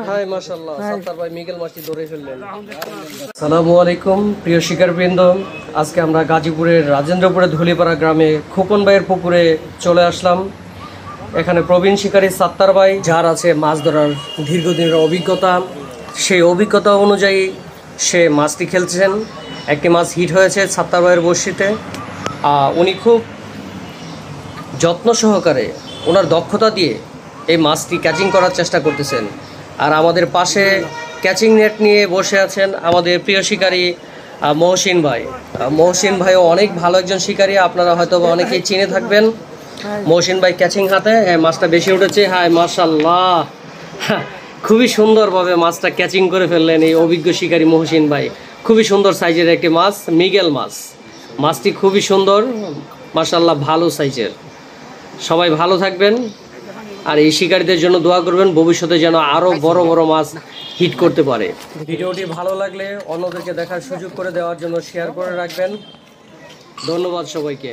High মাশাআল্লাহ, সাত্তার ভাই মিগেল মাছটি ধরে ফেললেন। আসসালামু আলাইকুম প্রিয় শিকারবৃন্দ, আজকে আমরা গাজীপুরের রাজেন্দ্রপুরে ধুলিপাড়া গ্রামে খোকন ভাইয়ের পুকুরে চলে আসলাম। এখানে প্রবীণ শিকারী সাত্তার ভাই, যার আছে মাছ ধরার দীর্ঘদিনের অভিজ্ঞতা, সেই অভিজ্ঞতা অনুযায়ী সে মাছটি খেলছেন। একটি মাছ হিট হয়েছে সাত্তার ভাইয়ের বড়শিতে। উনি খুব যত্ন সহকারে ওনার দক্ষতা দিয়ে এই মাছটি ক্যাচিং করার চেষ্টা করতেছেন। আর আমাদের পাশে ক্যাচিং নেট নিয়ে বসে আছেন আমাদের প্রিয় শিকারী মহসিন ভাই। মহসিন ভাইও অনেক ভালো একজন শিকারী, আপনারা হয়তো অনেকেই চিনে থাকবেন। মহসিন ভাই ক্যাচিং হাতে মাছটা বেশি উঠেছে। হায় মাশাআল্লাহ, খুবই সুন্দরভাবে মাছটা ক্যাচিং করে ফেললেন এই অভিজ্ঞ শিকারী মহসিন ভাই। খুবই সুন্দর সাইজের একটি মাছ, মিগেল মাছ। মাছটি খুবই সুন্দর মাশাআল্লাহ, ভালো সাইজের। সবাই ভালো থাকবেন আর এই শিকারীদের জন্য দোয়া করবেন, ভবিষ্যতে যেন আরও বড় বড় মাছ হিট করতে পারে। ভিডিওটি ভালো লাগলে অন্যদেরকে দেখার সুযোগ করে দেওয়ার জন্য শেয়ার করে রাখবেন। ধন্যবাদ সবাইকে।